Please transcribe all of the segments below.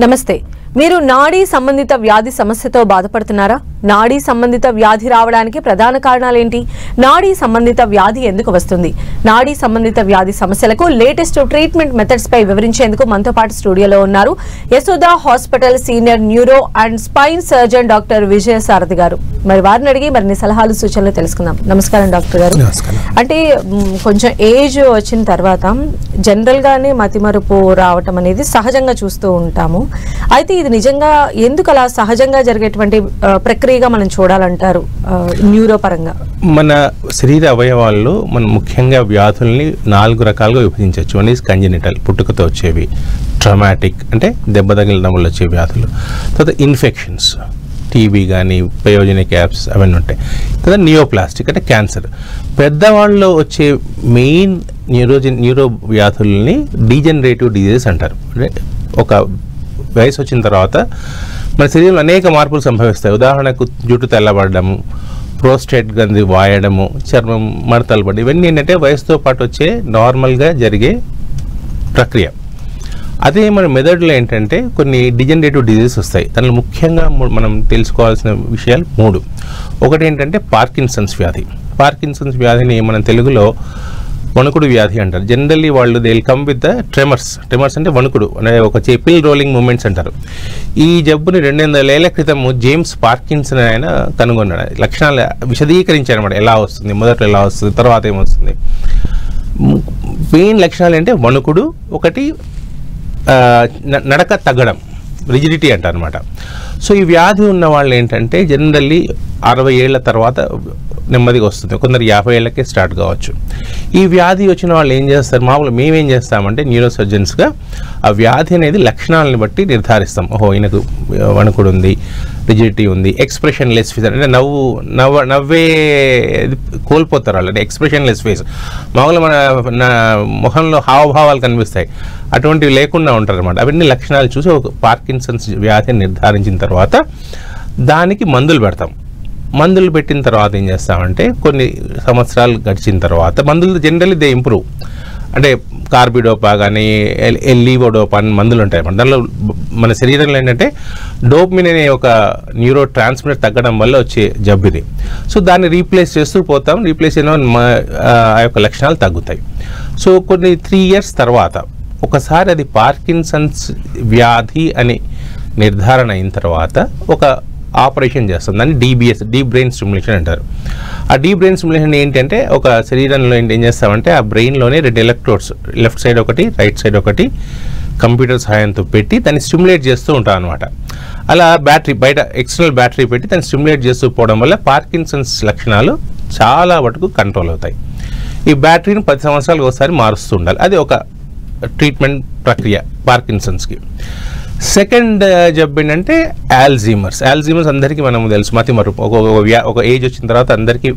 నమస్తే. మీరు నాడీ సంబంధిత వ్యాధి సమస్యతో బాధపడుతున్నారా? నాడీ సంబంధిత వ్యాధి రావడానికి ప్రధాన కారణాలు ఏంటి? నాడీ సంబంధిత వ్యాధి ఎందుకు వస్తుంది? నాడీ సంబంధిత వ్యాధి సమస్యలకు లేటెస్ట్ ట్రీట్మెంట్ మెథడ్స్ పై వివరించేందుకు మనతో పాటు స్టూడియోలో ఉన్నారు Yashoda hospital senior neuro and spine surgeon doctor Vijaya Sarathi garu. మరి వారిని అడిగి మరిన్ని సలహాలు సూచనలు తెలుసుకుందాం. నమస్కారం డాక్టర్ గారు. అంటే కొంచెం ఏజ్ వచ్చిన తర్వాత జనరల్ గానే మతిమరుపు రావటం అనేది సహజంగా చూస్తూ ఉంటాము. అయితే ఇది నిజంగా ఎందుకు అలా సహజంగా జరిగేటువంటి ప్రక్రియగా మనం చూడాలంటారు న్యూరో పరంగా? మన శరీర అవయవాల్లో మనం ముఖ్యంగా వ్యాధుల్ని 4 రకాలుగా విభజించవచ్చు. వన్ ఈజ్ కంజెనిటల్, పుట్టుకతో వచ్చేవి. ట్రామాటిక్ అంటే దెబ్బ తగిలిన వల్ల వచ్చే వ్యాధులు. తర్వాత ఇన్ఫెక్షన్స్, టీబీ కానీ పయోజనిక్ యాప్స్ అవన్నీ ఉంటాయి. తర్వాత నియోప్లాస్టిక్ అంటే క్యాన్సర్. పెద్దవాళ్ళలో వచ్చే మెయిన్ న్యూరో వ్యాధుల్ని డీజనరేటివ్ డిజీజెస్ అంటారు. అంటే ఒక వయసు వచ్చిన తర్వాత మన శరీరంలో అనేక మార్పులు సంభవిస్తాయి. ఉదాహరణకు జుట్టు తెల్లబడము, ప్రోస్టేట్ గ్రంథి వాయడము, చర్మం మడతలు పడి, ఇవన్నీ ఏంటంటే వయసుతో పాటు వచ్చే నార్మల్గా జరిగే ప్రక్రియ. అదే మన మెదడులో ఏంటంటే కొన్ని డిజనరేటివ్ డిజీజెస్ వస్తాయి. దానిలో ముఖ్యంగా మనం తెలుసుకోవాల్సిన విషయాలు 3. ఒకటి ఏంటంటే పార్కిన్సన్స్ వ్యాధి. పార్కిన్సన్స్ వ్యాధిని మనం తెలుగులో వణుకుడు వ్యాధి అంటారు. జనరల్లీ వాళ్ళు they will come with the tremors. Tremors అంటే వణుకుడు అనే ఒక పిల్ రోలింగ్ మూమెంట్స్ అంటారు. ఈ జబ్బుని 200 ఏళ్ల క్రితం జేమ్స్ పార్కిన్సన్ ఆయన కనుగొన్నాడు. లక్షణాలు విశదీకరించారు అన్నమాట. ఎలా వస్తుంది, మొదట ఎలా వస్తుంది, తర్వాత ఏమొస్తుంది. మెయిన్ లక్షణాలు అంటే వణుకుడు, ఒకటి నడక తగ్గడం, రిజిడిటీ అంటారు అనమాట. సో ఈ వ్యాధి ఉన్న వాళ్ళు ఏంటంటే జనరల్లీ 60 ఏళ్ల తర్వాత నెమ్మదిగా వస్తుంది. కొందరు 50 ఏళ్ళకే స్టార్ట్ కావచ్చు. ఈ వ్యాధి వచ్చిన వాళ్ళు ఏం చేస్తారు? మామూలుగా మేమేం చేస్తామంటే న్యూరో సర్జన్స్గా ఆ వ్యాధి అనేది లక్షణాలను బట్టి నిర్ధారిస్తాం. ఓహో, ఈయనకు వణుకుడు ఉంది, రిజిడిటీ ఉంది, ఎక్స్ప్రెషన్ లెస్ ఫేస్ అంటే నవ్వే కోల్పోతారు వాళ్ళు, అంటే ఎక్స్ప్రెషన్ లెస్ ఫేస్. మామూలుగా మన ముఖంలో హావభావాలు కనిపిస్తాయి, అటువంటివి లేకుండా ఉంటారు అనమాట. అవన్నీ లక్షణాలు చూసి ఒక పార్కిన్సన్స్ వ్యాధిని నిర్ధారించిన తర్వాత దానికి మందులు పెడతాం. మందులు పెట్టిన తర్వాత ఏం చేస్తామంటే కొన్ని సంవత్సరాలు గడిచిన తర్వాత మందులు జనరల్లీ దే ఇంప్రూవ్. అంటే కార్బిడోపా కానీ లీవోడోపా అని మందులు ఉంటాయి అన్నమాట. దానిలో మన శరీరంలో ఏంటంటే డోపమిన్ అనే ఒక న్యూరో ట్రాన్స్మిటర్ తగ్గడం వల్ల వచ్చే జబ్బు ఇది. సో దాన్ని రీప్లేస్ చేస్తూ పోతాం. రీప్లేస్ అయిన ఆ యొక్క లక్షణాలు తగ్గుతాయి. సో కొన్ని 3 years తర్వాత ఒకసారి అది పార్కిన్సన్స్ వ్యాధి అని నిర్ధారణ అయిన తర్వాత ఒక ఆపరేషన్ చేస్తాం. దాన్ని DBS, డీప్ బ్రెయిన్ స్టిమ్యులేషన్ అంటారు. ఆ డీప్ బ్రెయిన్ స్టిమ్యులేషన్ ఏంటంటే ఒక శరీరంలో ఏం చేస్తామంటే ఆ బ్రెయిన్లోనే 2 ఎలక్ట్రోడ్స్, లెఫ్ట్ సైడ్ ఒకటి, రైట్ సైడ్ ఒకటి, కంప్యూటర్ సహాయంతో పెట్టి దాన్ని స్టిమ్యులేట్ చేస్తూ ఉంటాం అనమాట. అలా బ్యాటరీ బయట ఎక్స్టర్నల్ బ్యాటరీ పెట్టి దాన్ని స్టిమ్యులేట్ చేస్తూ పోవడం వల్ల పార్కిన్సన్స్ లక్షణాలు చాలా వరకు కంట్రోల్ అవుతాయి. ఈ బ్యాటరీని 10 సంవత్సరాలకు ఒకసారి మారుస్తూ ఉండాలి. అది ఒక ట్రీట్మెంట్ ప్రక్రియ పార్కిన్సన్స్కి. సెకండ్ జబ్బు ఏంటంటే ఆల్జీమర్స్. అందరికీ మనం తెలుసు, మతిమరుపు. ఒక ఏజ్ వచ్చిన తర్వాత అందరికీ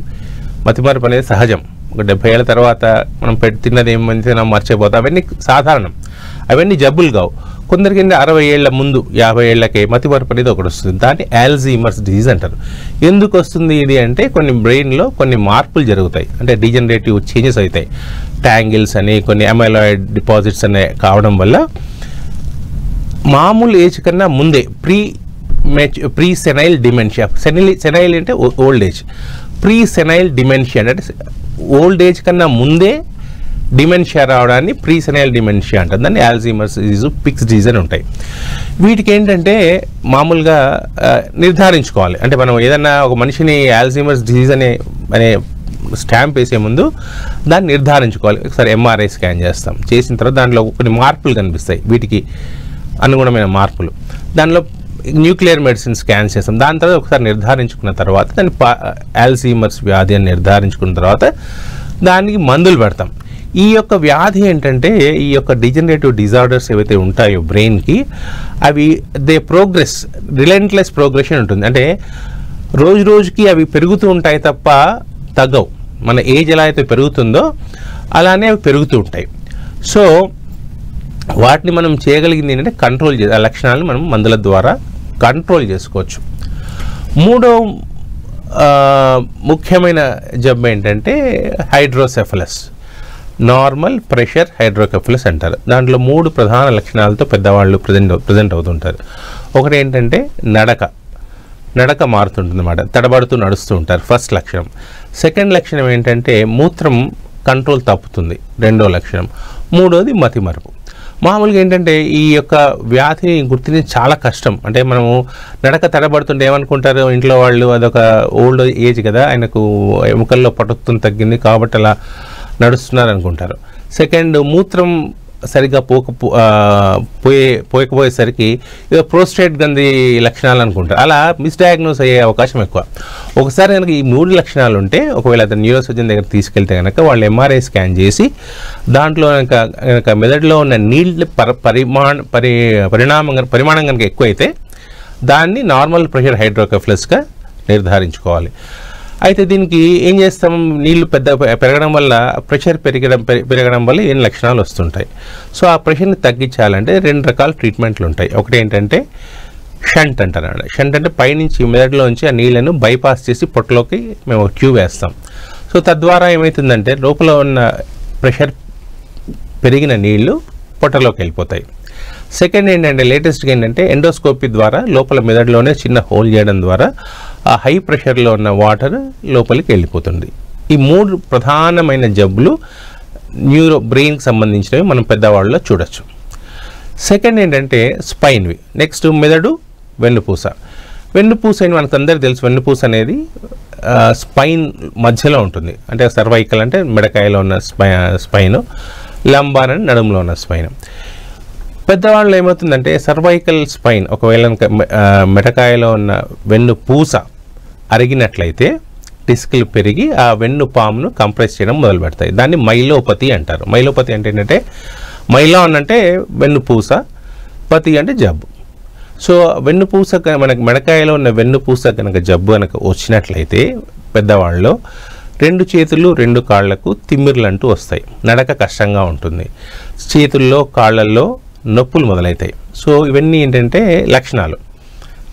మతిమరుపు అనేది సహజం. ఒక 70 ఏళ్ళ తర్వాత మనం తిన్నది ఏమైతే మర్చిపోతాం. అవన్నీ సాధారణం, అవన్నీ జబ్బులు కావు. కొందరికి 60 ఏళ్ల ముందు, 50 ఏళ్లకే మతిమరుపు అనేది ఒకటి వస్తుంది. దాన్ని ఆల్జీమర్స్ డిజీజ్ అంటారు. ఎందుకు వస్తుంది ఇది అంటే కొన్ని బ్రెయిన్లో కొన్ని మార్పులు జరుగుతాయి, అంటే డీజనరేటివ్ చేంజెస్ అవుతాయి. ట్యాంగిల్స్ అని, కొన్ని అమైలాయిడ్ డిపాజిట్స్ అనే కావడం వల్ల మామూలు ఏజ్ కన్నా ముందే ప్రీ సెనైల్ డిమెన్షియా. సెనైల్ అంటే old age. Pre senile dementia అంటే ఓల్డ్ ఏజ్ కన్నా ముందే డిమెన్షియా రావడాన్ని ప్రీ సెనైల్ డిమెన్షియా అంటారు. దాన్ని ఆల్జీమర్స్ డిజీజ్, పిక్స్ డిజీజ్ అని ఉంటాయి. వీటికి ఏంటంటే మామూలుగా నిర్ధారించుకోవాలి. అంటే మనం ఏదన్నా ఒక మనిషిని ఆల్జీమర్స్ డిజీజ్ అనే స్టాంప్ వేసే ముందు దాన్ని నిర్ధారించుకోవాలి. ఒకసారి MRI స్కాన్ చేస్తాం. చేసిన తర్వాత దాంట్లో కొన్ని మార్పులు కనిపిస్తాయి, వీటికి అనుగుణమైన మార్పులు. దానిలో న్యూక్లియర్ మెడిసిన్ స్కాన్ చేస్తాం. దాని తర్వాత ఒకసారి నిర్ధారించుకున్న తర్వాత దాన్ని ఆల్జీమర్స్ వ్యాధి అని నిర్ధారించుకున్న తర్వాత దానికి మందులు పెడతాం. ఈ యొక్క వ్యాధి ఏంటంటే ఈ యొక్క డిజనరేటివ్ డిజార్డర్స్ ఏవైతే ఉంటాయో బ్రెయిన్కి, అవి దే ప్రోగ్రెస్, రిలెంట్లెస్ ప్రోగ్రెషన్ ఉంటుంది. అంటే రోజు రోజుకి అవి పెరుగుతూ ఉంటాయి తప్ప తగ్గవు. మన ఏజ్ ఎలా అయితే పెరుగుతుందో అలానే అవి పెరుగుతూ ఉంటాయి. సో వాటిని మనం చేయగలిగింది ఏంటంటే కంట్రోల్ ఆ లక్షణాలను మనం మందుల ద్వారా కంట్రోల్ చేసుకోవచ్చు. 3వ ముఖ్యమైన జబ్బు ఏంటంటే హైడ్రోసెఫలస్. నార్మల్ ప్రెషర్ హైడ్రోకెఫలస్ అంటారు. దాంట్లో 3 ప్రధాన లక్షణాలతో పెద్దవాళ్ళు ప్రజెంట్ అవుతుంటారు. ఒకటి ఏంటంటే నడక మారుతుంటుంది అన్నమాట, తడబడుతూ నడుస్తూ ఉంటారు, ఫస్ట్ లక్షణం. సెకండ్ లక్షణం ఏంటంటే మూత్రం కంట్రోల్ తప్పుతుంది, రెండో లక్షణం. మూడోది మతిమరుపు. మామూలుగా ఏంటంటే ఈ యొక్క వ్యాధిని గుర్తించడం చాలా కష్టం. అంటే మనము నడక తడబడుతుంటే ఏమనుకుంటారు ఇంట్లో వాళ్ళు, అదొక ఓల్డ్ ఏజ్ కదా, ఆయనకు ఎముకల్లో పటుత్వం తగ్గింది కాబట్టి అలా నడుస్తున్నారు అనుకుంటారు. సెకండ్, మూత్రం సరిగ్గా పోయకపోయేసరికి ఏదో ప్రోస్టేట్ గంది లక్షణాలు అనుకుంటారు. అలా మిస్డయాగ్నోస్ అయ్యే అవకాశం ఎక్కువ. ఒకసారి కనుక ఈ 3 లక్షణాలు ఉంటే ఒకవేళ అతను న్యూరోసర్జన్ దగ్గర తీసుకెళ్తే కనుక వాళ్ళు ఎంఆర్ఐ స్కాన్ చేసి దాంట్లో కనుక మెదడులో ఉన్న నీళ్ళ పరిమాణం కనుక ఎక్కువైతే దాన్ని నార్మల్ ప్రెషర్ హైడ్రోకెఫలస్గా నిర్ధారించుకోవాలి. అయితే దీనికి ఏం చేస్తాం, నీళ్లు పెరగడం వల్ల ప్రెషర్ పెరగడం వల్ల ఏం లక్షణాలు వస్తుంటాయి. సో ఆ ప్రెషర్ని తగ్గించాలంటే 2 రకాల ట్రీట్మెంట్లు ఉంటాయి. ఒకటి ఏంటంటే షంట్ అంటారు. షంట్ అంటే పైనుంచి మెదడులోంచి ఆ నీళ్లను బైపాస్ చేసి పొట్టలోకి మేము ట్యూబ్ వేస్తాం. సో తద్వారా ఏమవుతుందంటే లోపల ఉన్న ప్రెషర్ పెరిగిన నీళ్లు పొట్టలోకి వెళ్ళిపోతాయి. సెకండ్ ఏంటంటే లేటెస్ట్గా ఏంటంటే ఎండోస్కోపీ ద్వారా లోపల మెదడులోనే చిన్న హోల్ చేయడం ద్వారా ఆ హై ప్రెషర్లో ఉన్న వాటర్ లోపలికి వెళ్ళిపోతుంది. ఈ 3 ప్రధానమైన జబ్బులు బ్రెయిన్కి సంబంధించినవి మనం పెద్దవాళ్ళలో చూడొచ్చు. సెకండ్ ఏంటంటే స్పైన్వి. నెక్స్ట్ మెదడు, వెన్నుపూస అని మనకు అందరికీ తెలుసు. వెన్నుపూస అనేది స్పైన్ మధ్యలో ఉంటుంది. అంటే సర్వైకల్ అంటే మెడకాయలో ఉన్న స్పైన్, లంబార్ అని నడుములో ఉన్న స్పైన్. పెద్దవాళ్ళు ఏమవుతుందంటే సర్వైకల్ స్పైన్ ఒకవేళ మెడకాయలో ఉన్న వెన్ను పూస అరిగినట్లయితే డిస్క్లు పెరిగి ఆ వెన్ను పామును కంప్రెస్ చేయడం మొదలు పెడతాయి. దాన్ని మైలోపతి అంటారు. మైలోపతి అంటే ఏంటంటే మైలాన్ అంటే వెన్నుపూస, పతి అంటే జబ్బు. సో వెన్నుపూస మనకు మెడకాయలో ఉన్న వెన్నుపూస కనుక జబ్బు కనుక వచ్చినట్లయితే పెద్దవాళ్ళలో 2 చేతులు 2 కాళ్లకు తిమ్మిర్లు అంటూ వస్తాయి, నడక కష్టంగా ఉంటుంది, చేతుల్లో కాళ్ళల్లో నొప్పులు మొదలవుతాయి. సో ఇవన్నీ ఏంటంటే లక్షణాలు.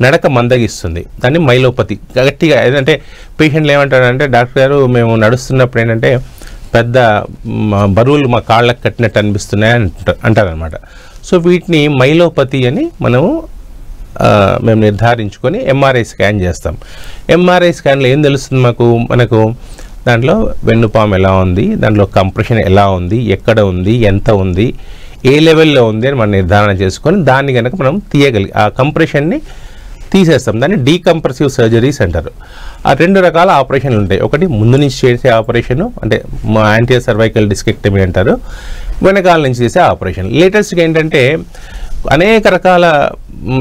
నడక మందగిస్తుంది, దాన్ని మైలోపతి. గట్టిగా ఏదంటే పేషెంట్లు ఏమంటారంటే డాక్టర్ గారు మేము నడుస్తున్నప్పుడు ఏంటంటే పెద్ద బరువులు మా కాళ్ళకు కట్టినట్టు అనిపిస్తున్నాయి అంటారనమాట. సో వీటిని మైలోపతి అని మేము నిర్ధారించుకొని ఎంఆర్ఐ స్కాన్ చేస్తాం. ఎంఆర్ఐ స్కాన్లో ఏం తెలుస్తుంది మనకు దాంట్లో వెన్నుపాము ఎలా ఉంది, దాంట్లో కంప్రెషన్ ఎలా ఉంది, ఎక్కడ ఉంది, ఎంత ఉంది, ఏ లెవెల్లో ఉంది అని మనం నిర్ధారణ చేసుకొని దాన్ని కనుక మనం ఆ కంప్రెషన్ని తీసేస్తాం. దాన్ని డీకంప్రెసివ్ సర్జరీస్ అంటారు. ఆ 2 రకాల ఆపరేషన్లు ఉంటాయి. ఒకటి ముందు నుంచి చేసే ఆపరేషను అంటే యాంటీ సర్వైకల్ డిస్కెక్టమీ అంటారు, వెనకాల నుంచి చేసే ఆపరేషన్. లేటెస్ట్గా ఏంటంటే అనేక రకాల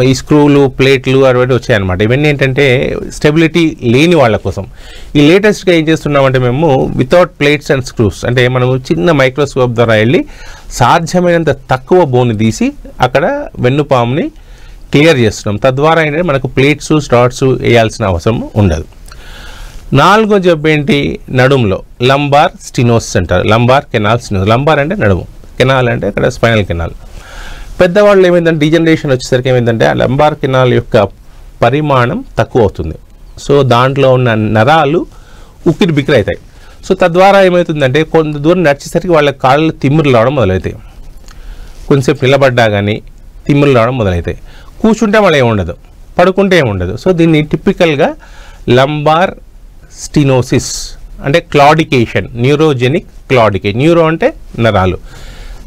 ఈ స్క్రూలు, ప్లేట్లు అవి వచ్చాయన్నమాట. ఇవన్నీ ఏంటంటే స్టెబిలిటీ లేని వాళ్ళ కోసం. ఈ లేటెస్ట్గా ఏం చేస్తున్నామంటే మేము వితౌట్ ప్లేట్స్ అండ్ స్క్రూస్ అంటే మనము చిన్న మైక్రోస్కోప్ ద్వారా వెళ్ళి సాధ్యమైనంత తక్కువ బోన్ తీసి అక్కడ వెన్నుపాముని క్లియర్ చేస్తున్నాం. తద్వారా ఏంటంటే మనకు ప్లేట్స్, స్టాట్స్ వేయాల్సిన అవసరం ఉండదు. 4వ జబ్బు ఏంటి, నడుములో లంబార్ స్టినోసిస్ అంటారు. Lumbar canal stenosis. లంబార్ అంటే నడుము, కెనాల్ అంటే ఇక్కడ స్పైనల్ కెనాల్. పెద్దవాళ్ళు ఏమైందంటే డీజనరేషన్ వచ్చేసరికి ఏమైందంటే ఆ లంబార్ కెనాల్ యొక్క పరిమాణం తక్కువ అవుతుంది. సో దాంట్లో ఉన్న నరాలు ఉక్కిరి బిక్కిరి అవుతాయి. సో తద్వారా ఏమవుతుందంటే కొంత దూరం నడిచేసరికి వాళ్ళ కాళ్ళు తిమ్మిర్లు రావడం మొదలవుతాయి. కొంచెంసేపు నిలబడ్డా కానీ తిమ్మిర్లు రావడం మొదలవుతాయి. కూర్చుంటే వాళ్ళు ఏముండదు, పడుకుంటే ఏముండదు. సో దీన్ని టిపికల్గా లంబార్ స్టినోసిస్ అంటే క్లాడికేషన్, న్యూరోజెనిక్ క్లాడికేషన్. న్యూరో అంటే నరాలు,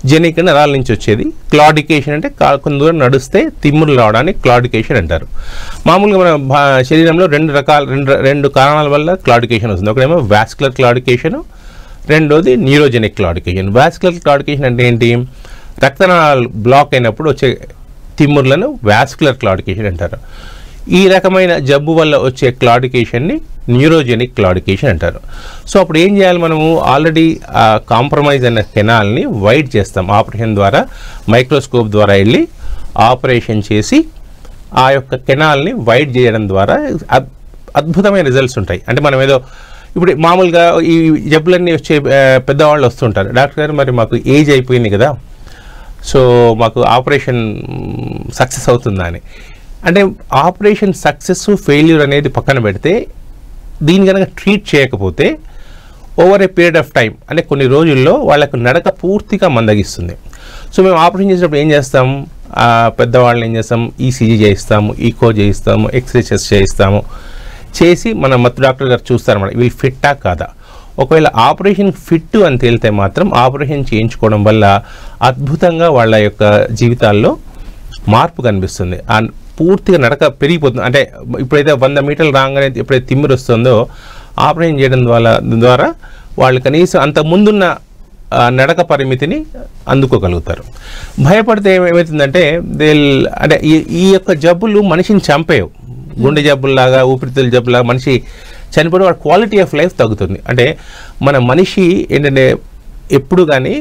జెనిక్ నరాల నుంచి వచ్చేది, క్లాడికేషన్ అంటే కొంత దూరం నడిస్తే తిమ్మురు రావడానికి క్లాడికేషన్ అంటారు. మామూలుగా మన శరీరంలో 2 కారణాల వల్ల క్లాడికేషన్ వస్తుంది. ఒకటేమో వాస్కులర్ క్లాడికేషన్, రెండోది న్యూరోజెనిక్ క్లాడికేషన్. వాస్కులర్ క్లాడికేషన్ అంటే ఏంటి, రక్తనాళాలు బ్లాక్ అయినప్పుడు వచ్చే తిమ్ముర్లను వాస్కులర్ క్లాడికేషన్ అంటారు. ఈ రకమైన జబ్బు వల్ల వచ్చే క్లాడికేషన్ని న్యూరోజెనిక్ క్లాడికేషన్ అంటారు. సో అప్పుడు ఏం చేయాలి, మనము ఆల్రెడీ కాంప్రమైజ్ అయిన కెనాల్ని వైడ్ చేస్తాం. ఆపరేషన్ ద్వారా మైక్రోస్కోప్ ద్వారా వెళ్ళి ఆపరేషన్ చేసి ఆ యొక్క కెనాల్ని వైడ్ చేయడం ద్వారా అద్భుతమైన రిజల్ట్స్ ఉంటాయి. అంటే మనం ఏదో ఇప్పుడు మామూలుగా ఈ జబ్బులన్నీ వచ్చే పెద్దవాళ్ళు వస్తుంటారు, డాక్టర్ గారు మరి మాకు ఏజ్ అయిపోయింది కదా, సో మాకు ఆపరేషన్ సక్సెస్ అవుతుందా అని. అంటే ఆపరేషన్ సక్సెస్ ఫెయిల్యూర్ అనేది పక్కన పెడితే దీన్ని కనుక ట్రీట్ చేయకపోతే over a period of time అంటే కొన్ని రోజుల్లో వాళ్ళకు నడక పూర్తిగా మందగిస్తుంది. సో మేము ఆపరేషన్ చేసినప్పుడు ఏం చేస్తాం, పెద్దవాళ్ళని ఏం చేస్తాం, ఈసీజీ చేయిస్తాము, ఈకో చేయిస్తాము, ఎక్స్రే చెస్ట్ చేయిస్తాము, చేసి మన మత్తు డాక్టర్ గారు చూస్తారన్నమాట వీళ్ళు ఫిట్టా కాదా. ఒకవేళ ఆపరేషన్ ఫిట్ అని తేలితే మాత్రం ఆపరేషన్ చేయించుకోవడం వల్ల అద్భుతంగా వాళ్ళ యొక్క జీవితాల్లో మార్పు కనిపిస్తుంది. పూర్తిగా నడక పెరిగిపోతుంది. అంటే ఇప్పుడైతే 100 మీటర్లు రాగానే ఎప్పుడైతే తిమ్మిరి వస్తుందో ఆపరేషన్ చేయడం ద్వారా వాళ్ళు కనీసం అంత ముందున్న నడక పరిమితిని అందుకోగలుగుతారు. భయపడితే ఏమవుతుందంటే అంటే ఈ యొక్క జబ్బులు మనిషిని చంపేవు. గుండె జబ్బుల్లాగా, ఊపిరితిత్తుల జబ్బులాగా మనిషి చనిపోయిన వాడి క్వాలిటీ ఆఫ్ లైఫ్ తగ్గుతుంది. అంటే మన మనిషి ఏంటంటే ఎప్పుడు కానీ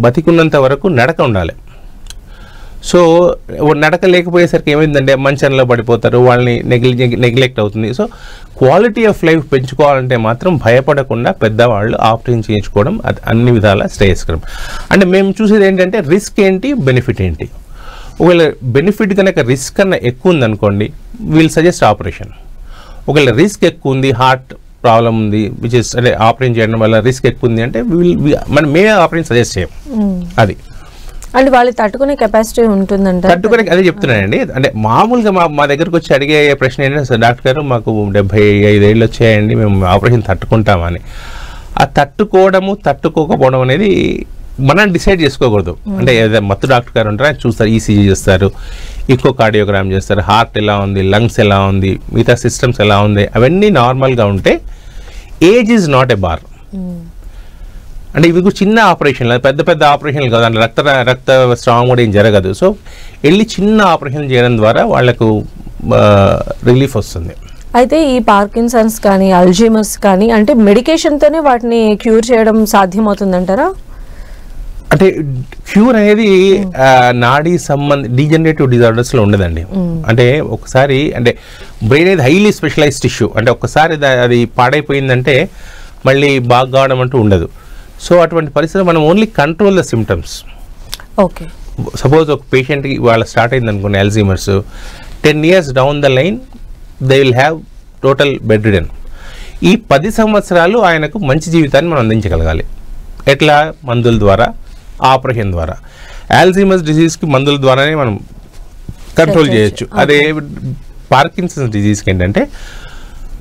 బతికున్నంత వరకు నడక ఉండాలి. సో నడక లేకపోయేసరికి ఏమైందంటే మంచంలో పడిపోతారు, వాళ్ళని నెగ్లెక్ట్ అవుతుంది. సో క్వాలిటీ ఆఫ్ లైఫ్ పెంచుకోవాలంటే మాత్రం భయపడకుండా పెద్దవాళ్ళు ఆపరేషన్ చేయించుకోవడం అది అన్ని విధాల శ్రేయస్కరం. అంటే మేము చూసేది ఏంటంటే రిస్క్ ఏంటి, బెనిఫిట్ ఏంటి. ఒకవేళ బెనిఫిట్ కనుక రిస్క్ కన్నా ఎక్కువ ఉందనుకోండి, వీల్ సజెస్ట్ ఆపరేషన్. ఒకవేళ రిస్క్ ఎక్కువ ఉంది, హార్ట్ ప్రాబ్లం ఉంది, విచ్ ఇస్ అంటే ఆపరేషన్ చేయడం వల్ల రిస్క్ ఎక్కువ ఉంది అంటే మేమే ఆపరేషన్ సజెస్ట్ చేయం. అది అంటే వాళ్ళు తట్టుకునే కెపాసిటీ ఉంటుందంట. తట్టుకునే అదే చెప్తున్నానండి. అంటే మామూలుగా మా దగ్గరకు వచ్చి అడిగే ప్రశ్న ఏంటంటే, డాక్టర్ గారు మాకు 75 ఏళ్ళు వచ్చాయండి, మేము ఆపరేషన్ తట్టుకుంటామని. ఆ తట్టుకోవడము తట్టుకోకపోవడం అనేది మనం డిసైడ్ చేసుకోకూడదు. అంటే మత్తు డాక్టర్ గారు ఉంటారు, ఆయన చూస్తారు, ఈసీజీ చేస్తారు, ఈకో కార్డియోగ్రామ్ చేస్తారు, హార్ట్ ఎలా ఉంది, లంగ్స్ ఎలా ఉంది, మిగతా సిస్టమ్స్ ఎలా ఉంది, అవన్నీ నార్మల్గా ఉంటే age is not a bar. అంటే ఇవి కూడా చిన్న ఆపరేషన్లు, పెద్ద పెద్ద ఆపరేషన్లు కాదు, అంటే రక్త స్రావం కూడా ఏం జరగదు. సో వెళ్ళి చిన్న ఆపరేషన్ చేయడం ద్వారా వాళ్లకు రిలీఫ్ వస్తుంది. అయితే ఈ పార్కిన్సన్స్ కానీ అల్జీమర్స్ కానీ అంటే మెడికేషన్తోనే వాటిని క్యూర్ చేయడం సాధ్యమవుతుందంటారా? అంటే క్యూర్ అనేది నాడీ డీజనరేటివ్ డిజార్డర్స్లో ఉండదండి. అంటే ఒకసారి అంటే బ్రెయిన్ అనేది హైలీ స్పెషలైజ్డ్ టిష్యూ. అంటే ఒక్కసారి అది పాడైపోయిందంటే మళ్ళీ బాగా కావడం అంటూ ఉండదు. సో అటువంటి పరిస్థితుల్లో మనం only control the symptoms. Okay, suppose ఒక పేషెంట్కి వాళ్ళ స్టార్ట్ అయింది అనుకోండి Alzheimer's, 10 years down the line they will have total bed ridden. ఈ 10 సంవత్సరాలు ఆయనకు మంచి జీవితాన్ని మనం అందించగలగాలి. ఎట్లా? మందుల ద్వారా, ఆపరేషన్ ద్వారా. అల్జీమర్స్ డిజీజ్కి మందుల ద్వారానే మనం కంట్రోల్ చేయొచ్చు. అదే పార్కిన్సన్స్ డిజీజ్కి ఏంటంటే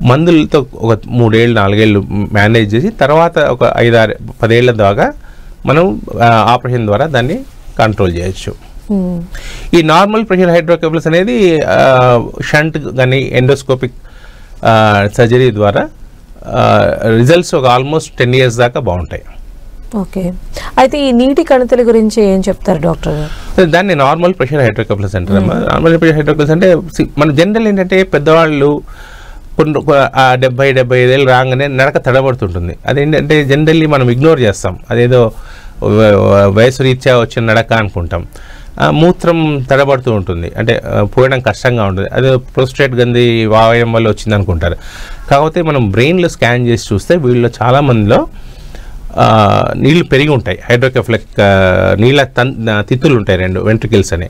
మందులతో ఒక 3 ఏళ్ళు 4 ఏళ్ళు మేనేజ్ చేసి తర్వాత ఒక 5-6-10 ఏళ్ల దాకా మనం ఆపరేషన్ ద్వారా దాన్ని కంట్రోల్ చేయొచ్చు. ఈ నార్మల్ ప్రెషర్ హైడ్రోకెఫలస్ అనేది షంట్ కానీ ఎండోస్కోపిక్ సర్జరీ ద్వారా రిజల్ట్స్ ఒక ఆల్మోస్ట్ 10 years దాకా బాగుంటాయి. ఓకే, అయితే ఈ నీటి కణితుల గురించి ఏం చెప్తారు డాక్టర్ గారు? దాన్ని normal pressure hydrocephalus అంటారమ్మా. Normal pressure hydrocephalus అంటే మన జనరల్ ఏంటంటే పెద్దవాళ్ళు 70-75 ఏళ్ళు రాగానే నడక తడబడుతుంటుంది. అదేంటంటే జనరల్లీ మనం ఇగ్నోర్ చేస్తాం, అదేదో వయసు రీత్యా వచ్చిన నడక అనుకుంటాం. మూత్రం తడబడుతూ ఉంటుంది, అంటే పోయడం కష్టంగా ఉంటుంది, అదే ప్రోస్టేట్ గంది వాయడం వల్ల వచ్చింది అనుకుంటారు. కాకపోతే మనం బ్రెయిన్లో స్కాన్ చేసి చూస్తే వీళ్ళలో చాలామందిలో నీళ్లు పెరిగి ఉంటాయి. హైడ్రోకెఫలిక్ నీళ్ళ తిత్తులు ఉంటాయి, 2 వెంట్రికల్స్ అని,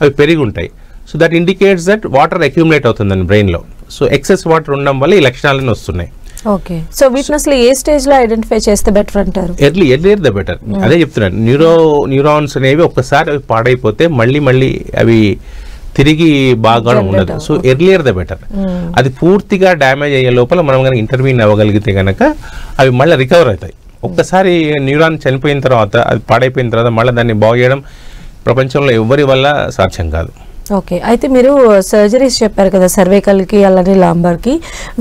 అవి పెరిగి ఉంటాయి. So that indicates that water accumulate అవుతుందని బ్రెయిన్లో. సో ఎక్సెస్ వాటర్ ఉండడం వల్ల ఈ లక్షణాలన్నీ వస్తున్నాయి. ఓకే, సో వీక్నెస్ ఏ స్టేజ్ లో ఐడెంటిఫై చేస్తే బెటర్ అంటారు? Earlier the better. అదే చెప్తున్నాను, న్యూరాన్స్ అనేవి ఒక్కసారి అవి పాడైపోతే మళ్ళీ అవి తిరిగి బాగా ఉండదు. So earlier the better. అది పూర్తిగా డ్యామేజ్ అయ్యే లోపల మనం కనుక ఇంటర్వ్యూన్ అవ్వగలిగితే కనుక అవి మళ్ళీ రికవర్ అవుతాయి. ఒక్కసారి న్యూరాన్ చనిపోయిన తర్వాత, అది పాడైపోయిన తర్వాత మళ్ళీ దాన్ని బాగు చేయడం ప్రపంచంలో ఎవరి వల్ల సాధ్యం కాదు. ఓకే, అయితే మీరు సర్జరీస్ చెప్పారు కదా, సర్వైకల్కి అలానే లాంబర్కి,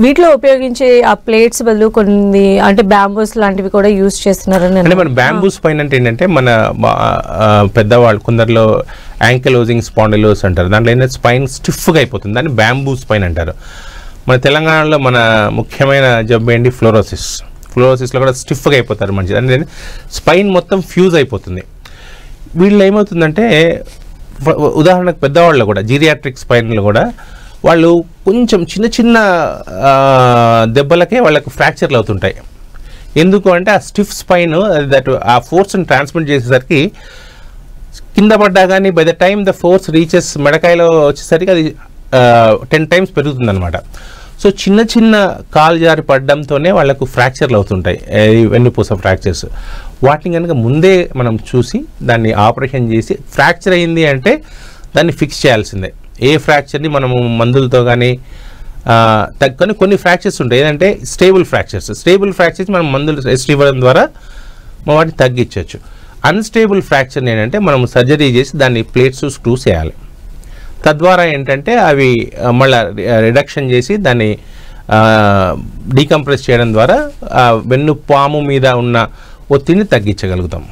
వీటిలో ఉపయోగించే ఆ ప్లేట్స్ బదులు కొన్ని అంటే బ్యాంబూస్ లాంటివి కూడా యూజ్ చేస్తున్నారని. అంటే మన బ్యాంబూస్ పైన అంటే ఏంటంటే మన పెద్దవాళ్ళు కొందరిలో యాంకిలోజింగ్ స్పాండిలోస్ అంటారు, దాంట్లో ఏంటంటే స్పైన్ స్టిఫ్గా అయిపోతుంది, దాన్ని బ్యాంబూస్ పైన అంటారు. మన తెలంగాణలో మన ముఖ్యమైన జబ్బు ఏంటి? ఫ్లోరోసిస్లో కూడా స్టిఫ్గా అయిపోతారు మనిషి, అంటే స్పైన్ మొత్తం ఫ్యూజ్ అయిపోతుంది. వీళ్ళు ఏమవుతుందంటే ఉదాహరణకు పెద్దవాళ్ళు కూడా జీరియాట్రిక్ స్పైన్లో కూడా వాళ్ళు కొంచెం చిన్న దెబ్బలకే వాళ్ళకు ఫ్రాక్చర్లు అవుతుంటాయి. ఎందుకు అంటే ఆ స్టిఫ్ స్పైన్ దట్ ఆ ఫోర్స్ని ట్రాన్స్మిట్ చేసేసరికి కింద పడ్డా కానీ by the time the force reaches మెడకాయలో వచ్చేసరికి అది 10 times పెరుగుతుంది అనమాట. సో చిన్న చిన్న కాలు జారి పడడంతోనే వాళ్ళకు ఫ్రాక్చర్లు అవుతుంటాయి, వెన్నుపూస ఫ్రాక్చర్స్. వాటిని కనుక ముందే మనం చూసి దాన్ని ఆపరేషన్ చేసి, ఫ్రాక్చర్ అయింది అంటే దాన్ని ఫిక్స్ చేయాల్సిందే. ఏ ఫ్రాక్చర్ని మనము మందులతో కానీ కొన్ని ఫ్రాక్చర్స్ ఉంటాయి ఏదంటే స్టేబుల్ ఫ్రాక్చర్స్ మనం మందులు రెస్ట్ ఇవ్వడం ద్వారా వాటిని తగ్గించవచ్చు. అన్స్టేబుల్ ఫ్రాక్చర్ ఏంటంటే మనం సర్జరీ చేసి దాన్ని ప్లేట్స్ స్క్రూస్ వేయాలి. తద్వారా ఏంటంటే అవి మళ్ళీ రిడక్షన్ చేసి దాన్ని డీకంప్రెస్ చేయడం ద్వారా వెన్ను పాము మీద ఉన్న ఒత్తిడిని తగ్గించగలుగుతాం.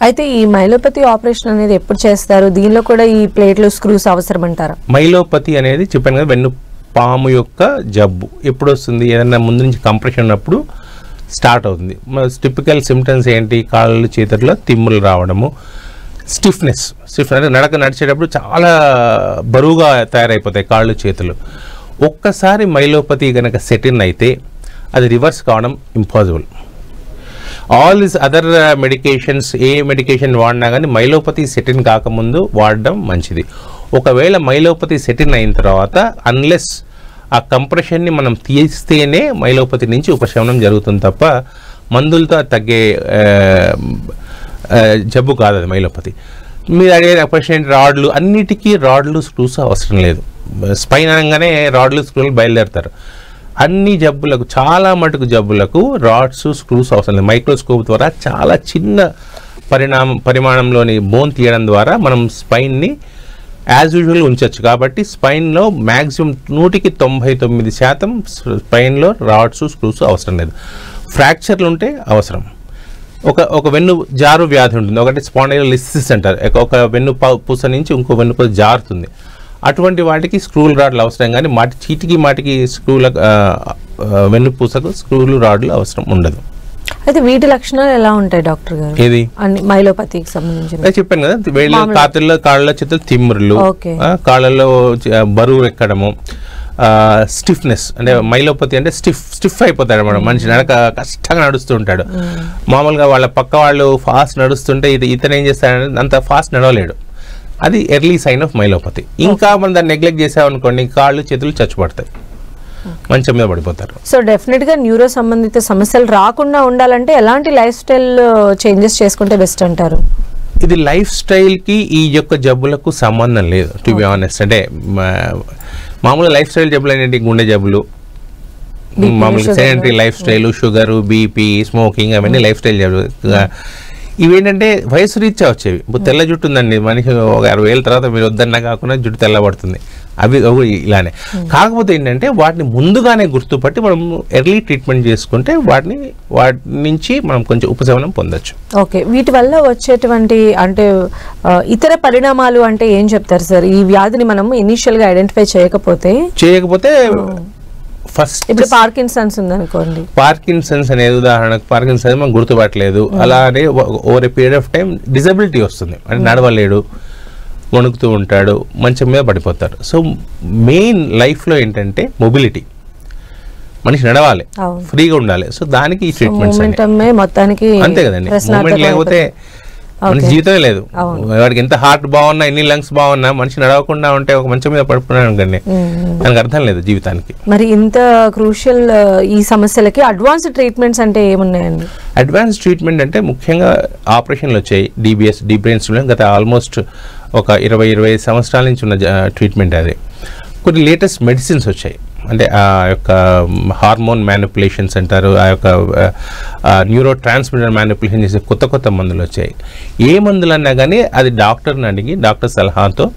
అయితే ఈ మైలోపతి ఆపరేషన్ అనేది ఎప్పుడు చేస్తారు? దీనిలో కూడా ఈ ప్లేట్లు స్క్రూస్ అవసరం అంటారా? మైలోపతి అనేది చెప్పాను కదా, వెన్ను పాము యొక్క జబ్బు ఎప్పుడు వస్తుంది? ఏదైనా ముందు నుంచి కంప్రెషన్ ఉన్నప్పుడు స్టార్ట్ అవుతుంది. టిపికల్ సిమ్టమ్స్ ఏంటి? కాళ్ళు చేతుల్లో తిమ్ములు రావడము, స్టిఫ్నెస్ అంటే నడిచేటప్పుడు చాలా బరువుగా తయారైపోతాయి కాళ్ళు చేతులు. ఒక్కసారి మైలోపతి కనుక సెటిల్ అయితే అది రివర్స్ కావడం impossible. All this other medications, A medication వాడినా కానీ మైలోపతి సెటిల్ కాకముందు వాడడం మంచిది. ఒకవేళ మైలోపతి సెటిల్ అయిన తర్వాత అన్లెస్ ఆ కంప్రెషన్ని మనం తీస్తేనే మైలోపతి నుంచి ఉపశమనం జరుగుతుంది తప్ప మందులతో తగ్గే జబ్బు కాదు అది మైలోపతి. మీరు అడిగే ఆపరేషన్ రాడ్లు, అన్నిటికీ రాడ్లు స్క్రూస్ అవసరం లేదు. స్పైన్ అనగానే రాడ్లు స్క్రూలు బయలుదేరుతారు. అన్ని జబ్బులకు, చాలా మటుకు జబ్బులకు రాడ్స్ స్క్రూస్ అవసరం లేదు. మైక్రోస్కోప్ ద్వారా చాలా చిన్న పరిమాణంలోని బోన్ తీయడం ద్వారా మనం స్పైన్ని యాజ్ యూజువల్ ఉంచవచ్చు. కాబట్టి స్పైన్లో మ్యాక్సిమం 99% స్పైన్లో రాడ్స్ స్క్రూస్ అవసరం లేదు. ఫ్రాక్చర్లు ఉంటే అవసరం. ఒక వెన్ను జారు వ్యాధి ఉంటుంది, ఒకటి స్పాండైలోలిసిస్ అంటారు, ఒక వెన్ను పూస నుంచి ఇంకో వెన్ను పూస జారుతుంది. అటువంటి వాటికి స్క్రూలు రాడ్లు అవసరం, కానీ మాటికి స్క్రూల వెన్నుపూసకు స్క్రూలు రాడ్లు అవసరం ఉండదు. అయితే వీటి లక్షణాలు ఎలా ఉంటాయి డాక్టర్ గారు? ఏది మైలోపతికి సంబంధించి చెప్పాను కదా, వేళ్ళు కాళ్ళ చేతులు తిమ్మురులు, కాళ్ళలో బరువు ఎక్కడము, స్టిఫ్నెస్ అంటే మైలోపతి అంటే స్టిఫ్ అయిపోతాడు అన్నమాట. మనిషి నడక కష్టంగా నడుస్తూ ఉంటాడు. మామూలుగా వాళ్ళ పక్క వాళ్ళు ఫాస్ట్ నడుస్తుంటే ఇతను ఏం చేస్తాడంటే అంత ఫాస్ట్ నడవలేడు. అది ఎర్లీ సైన్ ఆఫ్ మైలోపతి. ఇంకా మనం దాన్ని నెగ్లెక్ట్ చేసామనుకోండి, కాళ్ళు చేతులు చచ్చిపడతాయి, మంచం మీద పడిపోతారు. సో డెఫినెట్ గా న్యూరో సంబంధిత సమస్యలు రాకుండా ఉండాలంటే ఎలాంటి లైఫ్ స్టైల్ చేంజెస్ చేసుకుంటే బెస్ట్ అంటారు? ఇది లైఫ్ స్టైల్ కి ఈ యొక్క జబ్బులకు సంబంధం లేదు, టు బి ఆనెస్ట్. అంటే మామూలు లైఫ్ స్టైల్ జబ్బులు ఏంటి? గుండె జబ్బులు, మామూలుగా sedentary life style, sugar, BP, smoking, అవన్నీ లైఫ్ స్టైల్ జబ్బులు. ఇవేంటంటే వయసు రీత్యా వచ్చేవి. ఇప్పుడు తెల్ల జుట్టు ఉందండి మనిషి, ఒక 60 ఏళ్ళ తర్వాత మీరు వద్దన్నా కాకుండా జుట్టు తెల్లబడుతుంది, అవి ఇలానే. కాకపోతే ఏంటంటే వాటిని ముందుగానే గుర్తుపట్టి మనం ఎర్లీ ట్రీట్మెంట్ చేసుకుంటే వాటి నుంచి మనం కొంచెం ఉపశమనం పొందొచ్చు. ఓకే, వీటి వల్ల వచ్చేటువంటి అంటే ఇతర పరిణామాలు అంటే ఏం చెప్తారు సార్? ఈ వ్యాధిని మనం ఇనిషియల్ గా ఐడెంటిఫై చేయకపోతే ఫస్ట్ ఇప్పుడు పార్కిన్సన్స్ ఉందనుకోండి, పార్కిన్సన్స్ అనేది ఉదాహరణకు పార్కిన్సన్స్ మనం గుర్తుపట్టలేదు, అలానే over a period of time disability వస్తుంది. అంటే నడవలేడు, వణుకుతూ ఉంటాడు, మంచం మీద పడిపోతారు. సో మెయిన్ లైఫ్లో ఏంటంటే మొబిలిటీ, మనిషి నడవాలి, ఫ్రీగా ఉండాలి. సో దానికి ఈ ట్రీట్మెంట్స్ మొత్తానికి అంతే కదండి. మూమెంట్ లేకపోతే మనిషి జీవితమే లేదు. వాడికి ఎంత హార్ట్ బాగున్నా, ఎన్ని లంగ్స్ బాగున్నా, మనిషి నడవకుండా ఉంటే ఒక మంచం మీద పడిపోయినాడు అనుకోండి, దానికి అర్థం లేదు జీవితానికి. మరి ఇంత క్రూషియల్ ఈ సమస్యలకి అడ్వాన్స్ ట్రీట్మెంట్స్ అంటే ఏమున్నాయండి? అడ్వాన్స్ ట్రీట్మెంట్ అంటే ముఖ్యంగా ఆపరేషన్లు వచ్చాయి. DBS, డీప్ బ్రెయిన్ స్టిమ్యులేషన్, గత ఆల్మోస్ట్ ఒక 20-25 సంవత్సరాల నుంచి ఉన్న ట్రీట్మెంట్ అది. కొన్ని లేటెస్ట్ మెడిసిన్స్ వచ్చాయి, అంటే ఆ యొక్క హార్మోన్ మ్యానిపులేషన్స్ అంటారు, ఆ యొక్క న్యూరో ట్రాన్స్మిటర్ మ్యానిపులేషన్ చేసే కొత్త మందులు వచ్చాయి. ఏ మందులు అన్నా కానీ అది డాక్టర్ని అడిగి డాక్టర్ సలహాతో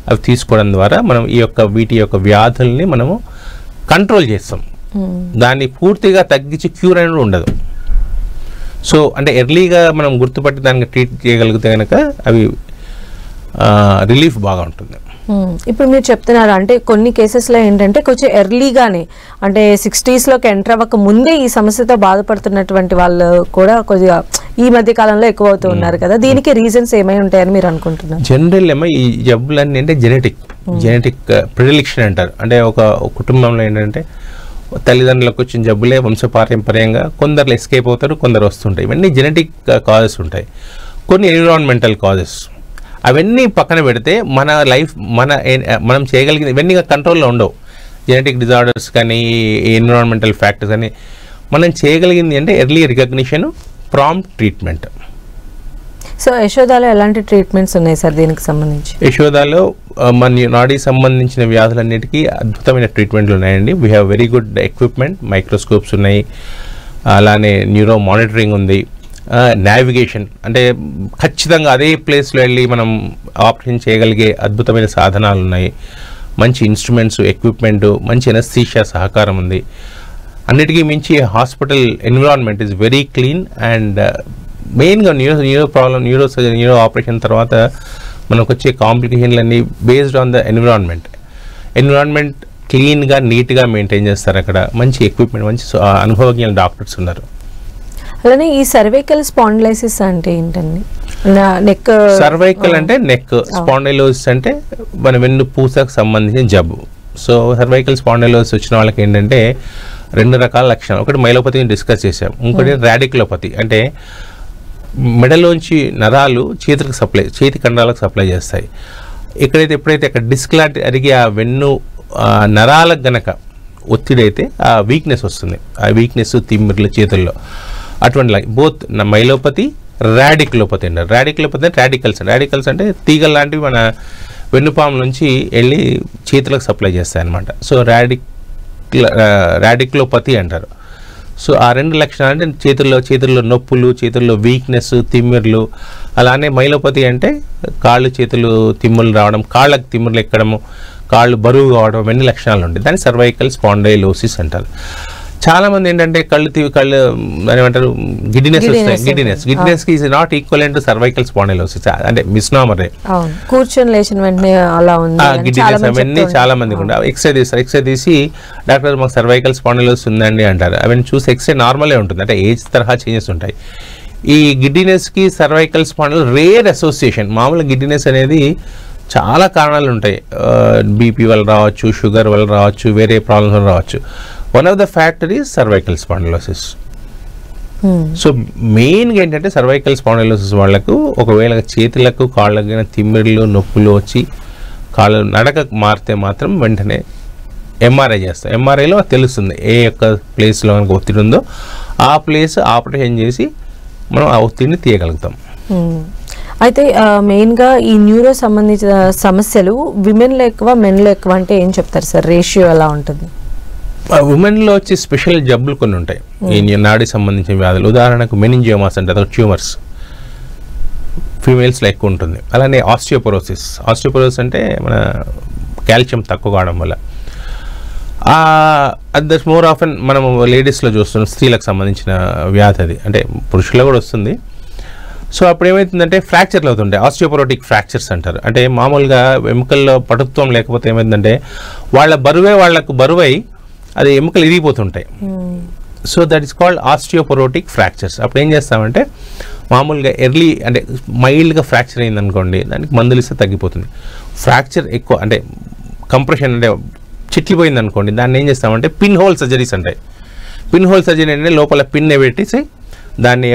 అవి తీసుకోవడం ద్వారా మనం వీటి యొక్క వ్యాధుల్ని మనము కంట్రోల్ చేస్తాం. దాన్ని పూర్తిగా తగ్గించి క్యూర్ అనేది ఉండదు. సో అంటే ఎర్లీగా మనం గుర్తుపట్టి దానికి ట్రీట్ చేయగలిగితే కనుక అవి రిలీఫ్ బాగా ఉంటుంది. ఇప్పుడు మీరు చెప్తున్నారు అంటే కొన్ని కేసెస్లో ఏంటంటే కొంచెం ఎర్లీగానే, అంటే 60sలోకి ఎంటర్ అవ్వక ముందే ఈ సమస్యతో బాధపడుతున్నటువంటి వాళ్ళు కూడా కొద్దిగా ఈ మధ్య కాలంలో ఎక్కువ అవుతూ ఉన్నారు కదా, దీనికి రీజన్స్ ఏమై ఉంటాయని మీరు అనుకుంటున్నారు? జనరల్ ఏమో ఈ జబ్బులన్నీ అంటే జెనెటిక్ ప్రిడిలిక్షన్ అంటారు. అంటే ఒక కుటుంబంలో ఏంటంటే తల్లిదండ్రులకు వచ్చిన జబ్బులే వంశపారంపర్యంగా కొందరు ఎస్కేప్ అవుతారు, కొందరు వస్తుంటాయి. ఇవన్నీ జెనెటిక్ కాజెస్ ఉంటాయి. కొన్ని ఎన్విరాన్మెంటల్ కాజెస్, అవన్నీ పక్కన పెడితే మన లైఫ్ మనం చేయగలిగిన ఇవన్నీ కంట్రోల్లో ఉండవు. జెనెటిక్ డిజార్డర్స్ కానీ ఎన్విరాన్మెంటల్ ఫ్యాక్టర్స్ కానీ మనం చేయగలిగింది అంటే early recognition, prompt treatment. So యశోదాలో ఎలాంటి ట్రీట్మెంట్స్ ఉన్నాయి సార్ దీనికి సంబంధించి? యశోదాలో మన నాడీ సంబంధించిన వ్యాధులన్నిటికీ అద్భుతమైన ట్రీట్మెంట్లు ఉన్నాయండి. We have very good equipment, microscopes ఉన్నాయి, అలానే న్యూరో మానిటరింగ్ ఉంది, నావిగేషన్ అంటే ఖచ్చితంగా అదే ప్లేస్లో వెళ్ళి మనం ఆపరేషన్ చేయగలిగే అద్భుతమైన సాధనాలు ఉన్నాయి, మంచి ఇన్స్ట్రుమెంట్స్, ఎక్విప్మెంట్, మంచి ఎనస్థీషియా సహకారం ఉంది. అన్నిటికీ మించి hospital environment is very clean and మెయిన్గా న్యూరో ఆపరేషన్ తర్వాత మనకు వచ్చే కాంప్లికేషన్లన్నీ బేస్డ్ ఆన్ ద ఎన్విరాన్మెంట్ క్లీన్గా నీట్గా మెయింటైన్ చేస్తారు. అక్కడ మంచి ఎక్విప్మెంట్, మంచి అనుభవజ్ఞ డాక్టర్స్ ఉన్నారు. అలానే ఈ సర్వైకల్ స్పాండిలైసిస్ అంటే ఏంటండి? నెక్ సర్వైకల్ అంటే నెక్, స్పాండిలోసిస్ అంటే మన వెన్ను పూసకు సంబంధించిన జబ్బు. సో సర్వైకల్ స్పాండిలోసిస్ వచ్చిన వాళ్ళకి ఏంటంటే 2 రకాల లక్షణాలు. ఒకటి మైలోపతిని డిస్కస్ చేసాం, ఇంకోటి రాడిక్యులోపతి అంటే మెడలోంచి నరాలు చేతి కండరాలకు సప్లై చేస్తాయి. ఎప్పుడైతే అక్కడ డిస్క్ లాంటి అరిగి ఆ వెన్ను నరాలకు గనక ఒత్తిడి అయితే ఆ వీక్నెస్ వస్తుంది. ఆ వీక్నెస్ తిమ్మిర్లు చేతుల్లో అటువంటి బోత్ మైలోపతి, రాడిక్యులోపతి అంటారు. రాడిక్యులోపతి అంటే రాడికల్స్ అంటే తీగల లాంటివి మన వెన్నుపాము నుంచి వెళ్ళి చేతులకు సప్లై చేస్తాయి అన్నమాట. సో రాడిక్యులోపతి అంటారు. సో ఆ 2 లక్షణాలు అంటే చేతుల్లో నొప్పులు, చేతుల్లో వీక్నెస్, తిమ్మిర్లు. అలానే మైలోపతి అంటే కాళ్ళు చేతులు తిమ్ములు రావడం, కాళ్ళకు తిమ్మిర్లు ఎక్కడము, కాళ్ళు బరువు కావడం, ఇవన్నీ లక్షణాలు ఉంటాయి. దాన్ని సర్వైకల్ స్పాండైలోసిస్ అంటారు. చాలామంది ఏంటంటే కళ్ళు ఏమంటారు గిడ్డినెస్ వస్తాయి. గిడ్డినెస్కి is not equivalent to cervical spondylosis, అంటే మిస్నామరే. కూర్చొని లేచిన వెంటనే అలా ఉంది గిడ్డినెస్ అవన్నీ చాలా మందికి ఉంటాయి. ఎక్స్రే తీసి డాక్టర్ మాకు సర్వైకల్ స్పాండైలోసిస్ ఉందండి అంటారు. అవన్నీ చూసి ఎక్స్రే నార్మలే ఉంటుంది, అంటే ఏజ్ తరహా చేంజెస్ ఉంటాయి. ఈ గిడ్డినెస్కి సర్వైకల్ స్పాండైలోసిస్ రేర్ అసోసియేషన్. మామూలుగా గిడ్డినెస్ అనేది చాలా కారణాలు ఉంటాయి. బీపీ వల్ల రావచ్చు, షుగర్ వల్ల రావచ్చు, వేరే ప్రాబ్లమ్స్ వల్ల రావచ్చు. One of the factor is cervical spondylosis. So మెయిన్గా ఏంటంటే సర్వైకల్ స్పాండిలోసిస్ వాళ్ళకు ఒకవేళ చేతులకు కాళ్ళకి తిమ్మిర్లు, నొప్పులు వచ్చి కాళ్ళు నడక మారితే మాత్రం వెంటనే ఎంఆర్ఐ చేస్తాం. ఎంఆర్ఐలో తెలుస్తుంది ఏ యొక్క ప్లేస్లో కనుక ఒత్తిడి ఉందో ఆ ప్లేస్ ఆపరేషన్ చేసి మనం ఆ ఒత్తిడిని తీయగలుగుతాం. అయితే మెయిన్గా ఈ న్యూరో సంబంధించిన సమస్యలు విమెన్లో ఎక్కువ, మెన్లో ఎక్కువ అంటే ఏం చెప్తారు సార్? రేషియో ఎలా ఉంటుంది? ఉమెన్లో వచ్చి స్పెషల్ జబ్బులు కొన్ని ఉంటాయి ఈ నాడీ సంబంధించిన వ్యాధులు. ఉదాహరణకు మెనింజియోమాస్ అంటే అదొక ట్యూమర్స్ ఫీమేల్స్లో ఎక్కువ ఉంటుంది. అలానే ఆస్టియోపోరోసిస్ అంటే మన కాల్షియం తక్కువ కావడం వల్ల. దట్స్ మోర్ ఆఫెన్ మనం లేడీస్లో చూస్తున్నాం, స్త్రీలకు సంబంధించిన వ్యాధి అది, అంటే పురుషుల్లో కూడా వస్తుంది. సో అప్పుడు ఏమవుతుందంటే ఫ్రాక్చర్లు అవుతుంటాయి, ఆస్టియోపోరోటిక్ ఫ్రాక్చర్స్ అంటారు. అంటే మామూలుగా ఎముకల్లో పటుత్వం లేకపోతే ఏమైందంటే వాళ్ళకు బరువై అది ఎముకలు ఇరిగిపోతుంటాయి. So that is called osteoporotic fractures. అప్పుడు ఏం చేస్తామంటే మామూలుగా ఎర్లీ అంటే మైల్డ్గా ఫ్రాక్చర్ అయిందనుకోండి, దానికి మందులు ఇస్తే తగ్గిపోతుంది. ఫ్రాక్చర్ ఎక్కువ అంటే కంప్రెషన్ అంటే చిట్లిపోయింది అనుకోండి, దాన్ని ఏం చేస్తామంటే పిన్ హోల్ సర్జరీస్ అంటాయి. పిన్ హోల్ సర్జరీ అంటే లోపల పిన్ పెట్టేసి దాన్ని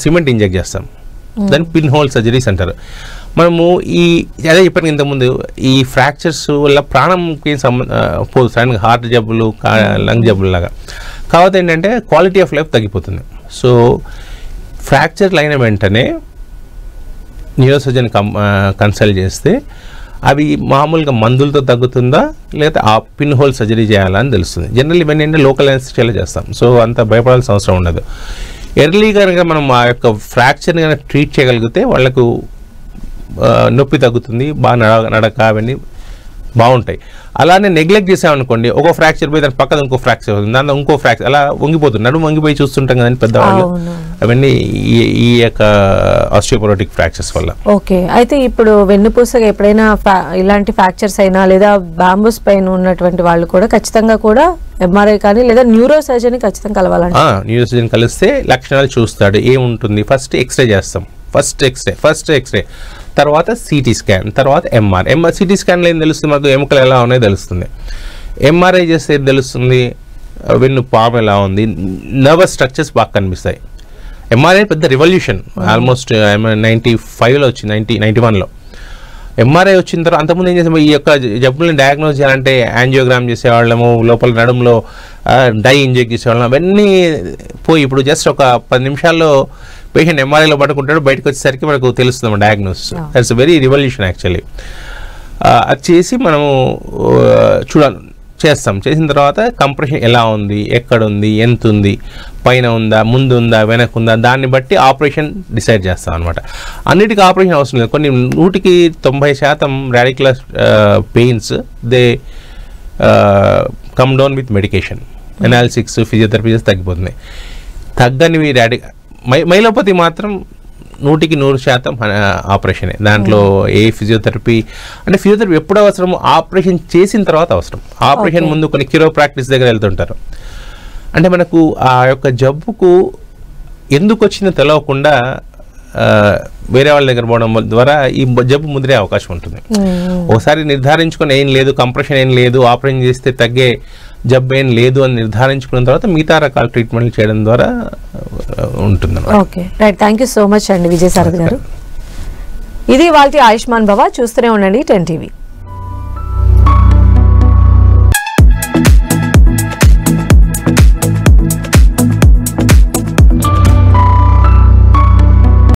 సిమెంట్ ఇంజెక్ట్ చేస్తాం, దాన్ని పిన్ హోల్ సర్జరీస్ అంటారు. మనము అదే చెప్పాను ఇంతకుముందు, ఈ ఫ్రాక్చర్స్ వల్ల ప్రాణంకి పోదు, సడన్గా హార్ట్ జబ్బులు, లంగ్ జబ్బులు లాగా. కాకపోతే ఏంటంటే క్వాలిటీ ఆఫ్ లైఫ్ తగ్గిపోతుంది. సో ఫ్రాక్చర్లు అయిన వెంటనే న్యూరోసర్జన్ కన్సల్ట్ చేస్తే అవి మామూలుగా మందులతో తగ్గుతుందా లేదా ఆ పిన్ హోల్ సర్జరీ చేయాలా అని తెలుస్తుంది. జనరల్ ఇవన్నీ ఏంటంటే లోకల్ అనెస్థీషియాలో చేస్తాం. సో అంత భయపడాల్సిన అవసరం ఉండదు. ఎర్లీగా కనుక మనం ఆ యొక్క ఫ్రాక్చర్ని కనుక ట్రీట్ చేయగలిగితే వాళ్ళకు నొప్పి తగ్గుతుంది, బాగా నడక అవన్నీ బాగుంటాయి. అలానే నెగ్లెక్ట్ చేసామనుకోండి, ఒక ఫ్రాక్చర్ పోయి దాని పక్కన ఇంకో ఫ్రాక్చర్ అవుతుంది, దాంట్లో ఇంకో ఫ్రాక్చర్ అలా వంగిపోతుంది, నడుము వంగిపోయి చూస్తుంటాం కదండి పెద్దవాళ్ళు. అవన్నీ ఈ యొక్క ఆస్టియోపోరోటిక్ ఫ్రాక్చర్స్ వల్ల. ఓకే, అయితే ఇప్పుడు వెన్నుపూసగా ఎప్పుడైనా ఇలాంటి ఫ్రాక్చర్స్ అయినా లేదా బాంబూస్ పైన ఉన్నటువంటి వాళ్ళు కూడా ఖచ్చితంగా కూడా ఎంఆర్ఐ కానీ లేదా న్యూరో సర్జన్ ఖచ్చితంగా కలవాలంటే? న్యూరో సర్జన్ కలిస్తే లక్షణాలు చూస్తాడు, ఏముంటుంది. ఫస్ట్ ఎక్స్రే చేస్తాం, ఫస్ట్ ఎక్స్రే తర్వాత సిటీ స్కాన్, తర్వాత ఎంఆర్ఐ. సిటీ స్కాన్లో ఏం తెలుస్తుంది మాకు, ఎముకలు ఎలా ఉన్నాయో తెలుస్తుంది. ఎంఆర్ఐ చేస్తే ఏం తెలుస్తుంది, వెన్ను పాము ఎలా ఉంది, నర్వస్ స్ట్రక్చర్స్ బాగా కనిపిస్తాయి. ఎంఆర్ఐ పెద్ద రివల్యూషన్, ఆల్మోస్ట్ 95లో వచ్చింది, 91లో. ఎంఆర్ఐ వచ్చిన తర్వాత అంతకుముందు ఏం చేసాము, ఈ యొక్క జబ్బుల్ని డయాగ్నోస్ చేయాలంటే యాంజియోగ్రామ్ చేసేవాళ్ళము, లోపల నడుములో డై ఇంజెక్ట్ చేసేవాళ్ళం, అవన్నీ పోయి ఇప్పుడు జస్ట్ ఒక 10 నిమిషాల్లో పేషెంట్ ఎంఆర్ఐలో పట్టుకుంటాడు, బయటకు వచ్చేసరికి మనకు తెలుస్తుంది diagnosis. That's very revolution actually. అది చేసి మనము చేసిన తర్వాత కంప్రెషన్ ఎలా ఉంది, ఎక్కడుంది, ఎంత ఉంది, పైన ఉందా, ముందు ఉందా, వెనక ఉందా, దాన్ని బట్టి ఆపరేషన్ డిసైడ్ చేస్తాం అనమాట. అన్నిటికీ ఆపరేషన్ అవసరం లేదు. కొన్ని 100% radicular pains they come down with medication, analgesics, physiotherapy తగ్గిపోతున్నాయి. తగ్గనివి మైలోపతి మాత్రం 100% ఆపరేషనే. దాంట్లో ఏ ఫిజియోథెరపీ అంటే ఫిజియోథెరపీ ఎప్పుడు అవసరము, ఆపరేషన్ చేసిన తర్వాత అవసరం. ఆపరేషన్ ముందు కొన్ని కిరోప్రాక్టిస్ దగ్గర వెళ్తుంటారు. అంటే మనకు ఆ యొక్క జబ్బుకు ఎందుకు వచ్చిందో తెలవకుండా వేరే వాళ్ళ దగ్గర పోవడం ద్వారా ఈ జబ్బు ముదిరే అవకాశం ఉంటుంది. ఒకసారి నిర్ధారించుకొని ఏం లేదు, కంప్రెషన్ ఏం లేదు, ఆపరేషన్ చేస్తే తగ్గే జబ్బు ఏం లేదు అని నిర్ధారించుకున్న తర్వాత మిగతా రకాల ట్రీట్మెంట్లు చేయడం ద్వారా ఉంటుంది. Okay, right. Thank you so much అండి విజయసారథి గారు. ఇది వాళ్ళ ఆయుష్మాన్ భవ. చూస్తూనే ఉండండి 10 TV.